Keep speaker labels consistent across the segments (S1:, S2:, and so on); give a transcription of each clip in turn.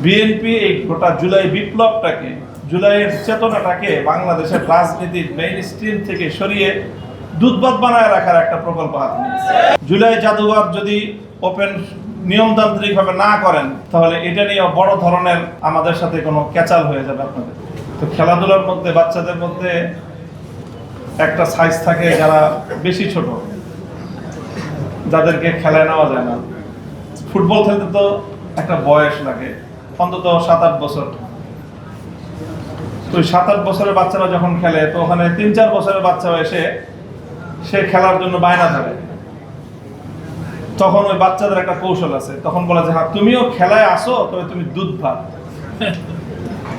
S1: BNP এই গোটা জুলাই বিপ্লবটাকে, জুলাইয়ের চেতনাটাকে বাংলাদেশের রাজনীতির মেইন স্ট্রিম থেকে সরিয়ে দুধবাত বানায় রাখার একটা প্রকল্প হাতে নিয়েছে। জুলাই জাদুঘর যদি ওপেন নিয়মতান্ত্রিকভাবে না করেন তাহলে এটা নিয়ে বড় ধরনের আমাদের সাথে কোনো ক্যাচাল হয়ে যাবে আপনাদের। তো খেলাধুলার মধ্যে বাচ্চাদের মধ্যে একটা সাইজ থাকে যারা বেশি ছোট, যাদেরকে খেলায় নেওয়া যায় না। ফুটবল খেলতে তো একটা বয়স লাগে, অন্তত 7-8 বছর। তো 7-8 বছরের বাচ্চারা যখন খেলে তো ওখানে 3-4 বছরের বাচ্চা এসে সে খেলার জন্য বায়না ধরে, তখন ওই বাচ্চাদের একটা কৌশল আছে, তখন বলা যে হ্যাঁ তুমিও খেলায় আসো, তবে তুমি দুধ ভাত।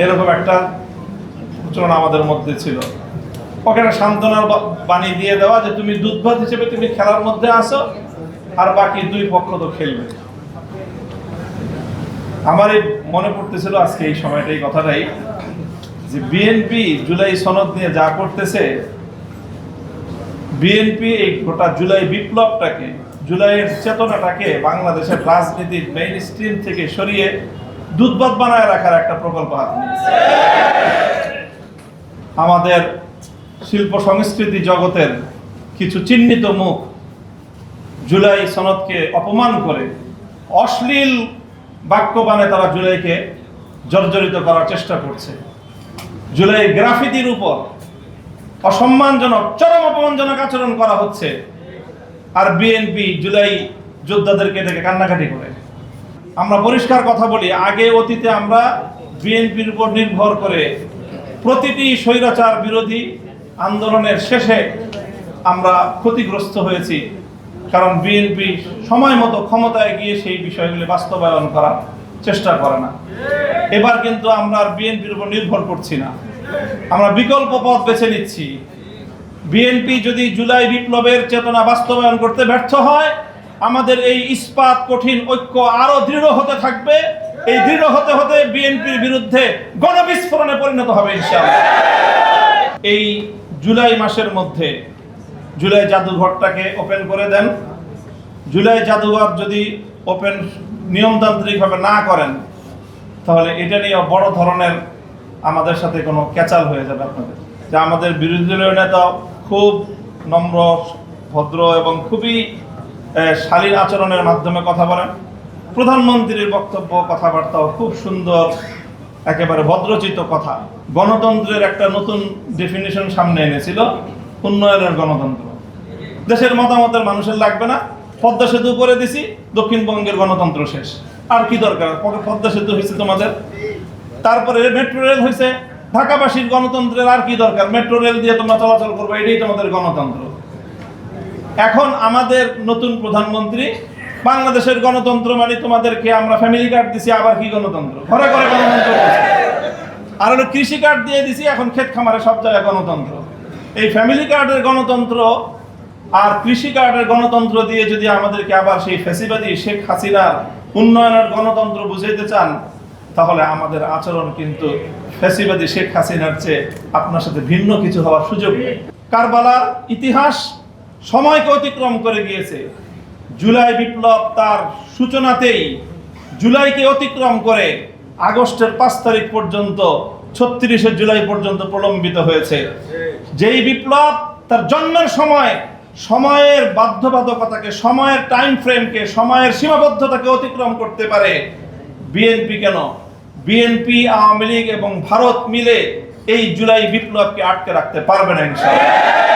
S1: এরকম একটা প্রচলন আমাদের মধ্যে ছিল। ওকে একটা সান্ত্বনার বাণী দিয়ে দেওয়া যে তুমি দুধ ভাত হিসেবে তুমি খেলার মধ্যে আসো, আর বাকি দুই পক্ষ তো খেলবে। আমার এই মনে পড়তেছিল আজকে এই সময়টা, এই কথাটাই, যে বিএনপি জুলাই সনদ নিয়ে যা করতেছে, বিএনপি এই গোটা জুলাই বিপ্লবটাকে, জুলাইয়ের চেতনাটাকে বাংলাদেশের রাজনীতির মেইন স্ট্রিম থেকে সরিয়ে দুধবাত বানায় রাখার একটা প্রকল্প হাতে নিয়েছে। আমাদের শিল্প সংস্কৃতি জগতের কিছু চিহ্নিত মুখ জুলাই সনদকে অপমান করে অশ্লীল বাক্যবাণে তারা জুলাইকে জর্জরিত করার চেষ্টা করছে। জুলাই গ্রাফিতির উপর অসম্মানজনক, চরম অপমানজনক আচরণ করা হচ্ছে, আর বিএনপি জুলাই যোদ্ধাদেরকে ডেকে কান্নাকাটি করে। আমরা পরিষ্কার কথা বলি, আগে অতীতে আমরা বিএনপির উপর নির্ভর করে প্রতিটি স্বৈরাচার বিরোধী আন্দোলনের শেষে আমরা ক্ষতিগ্রস্ত হয়েছি, কারণ বিএনপি সময় মতো ক্ষমতায় গিয়ে সেই বিষয়গুলি বাস্তবায়ন করার চেষ্টা করে না। এবার কিন্তু আমরা আর বিএনপির উপর নির্ভর করছি না, আমরা বিকল্প পথ বেছে নিচ্ছি। বিএনপি যদি জুলাই বিপ্লবের চেতনা বাস্তবায়ন করতে ব্যর্থ হয়, আমাদের এই ইস্পাত কঠিন ঐক্য আরো দৃঢ় হতে থাকবে। এই দৃঢ় হতে হতে বিএনপির বিরুদ্ধে গণবিস্ফোরণে পরিণত হবে ইনশাআল্লাহ। এই জুলাই মাসের মধ্যে জুলাই জাদুঘরটাকে ওপেন করে দেন। জুলাই জাদুঘর যদি ওপেন নিয়মতান্ত্রিকভাবে না করেন তাহলে এটা নিয়ে বড় ধরনের আমাদের সাথে কোনো ক্যাচাল হয়ে যাবে আপনাদের। যে আমাদের বিরোধী দলীয় নেতা খুব নম্র, ভদ্র এবং খুবই শালীন আচরণের মাধ্যমে কথা বলেন। প্রধানমন্ত্রীর বক্তব্য, কথাবার্তাও খুব সুন্দর, একেবারে ভদ্রচিত কথা। গণতন্ত্রের একটা নতুন ডেফিনিশন সামনে এনেছিল, উন্নয়নের গণতন্ত্র। দেশের মতামতের মানুষের লাগবে না, পদ্মা সেতু করে দিছি, দক্ষিণবঙ্গের গণতন্ত্র শেষ। আর কি দরকার? পদ্মা সেতু হয়েছে তোমাদের, তারপরে মেট্রো রেল হয়েছে, ঢাকাবাসীর গণতন্ত্রের আর কি দরকার? মেট্রো রেল দিয়ে তোমরা চলাচল করবে, এটাই তোমাদের গণতন্ত্র। এখন আমাদের নতুন প্রধানমন্ত্রী, বাংলাদেশের গণতন্ত্র মানে তোমাদেরকে আমরা ফ্যামিলি কার্ড দিছি, আবার কি গণতন্ত্র? ঘরে ঘরে গণতন্ত্র। আর হলো কৃষি কার্ড দিয়ে দিছি, এখন ক্ষেত খামারে সব জায়গায় গণতন্ত্র। এই ফ্যামিলি কার্ডের গণতন্ত্র আর কৃষি কার্ডের গণতন্ত্র দিয়ে যদি আমাদেরকে আবার সেই ফ্যাসিবাদী শেখ হাসিনার উন্নয়নের গণতন্ত্র বুঝাইতে চান, তাহলে আমাদের আচরণ কিন্তু ফ্যাসিবাদী শেখ হাসিনার চেয়ে আপনার সাথে ভিন্ন কিছু হওয়ার সুযোগ নেই। কারবালার ইতিহাস সময়কে অতিক্রম করে গিয়েছে। জুলাই বিপ্লব তার সূচনাতেই জুলাইকে অতিক্রম করে আগস্টের 5 তারিখ পর্যন্ত, 36শে জুলাই পর্যন্ত প্রলম্বিত হয়েছে। যেই বিপ্লব তার জন্মের সময় সময়ের বাধ্যবাধকতাকে, সময়ের টাইম ফ্রেমকে, সময়ের সীমাবদ্ধতাকে অতিক্রম করতে পারে, বিএনপি কেন? বিএনপি, আওয়ামী লীগ এবং ভারত মিলে এই জুলাই বিপ্লবকে আটকে রাখতে পারবে না ইনশাআল্লাহ।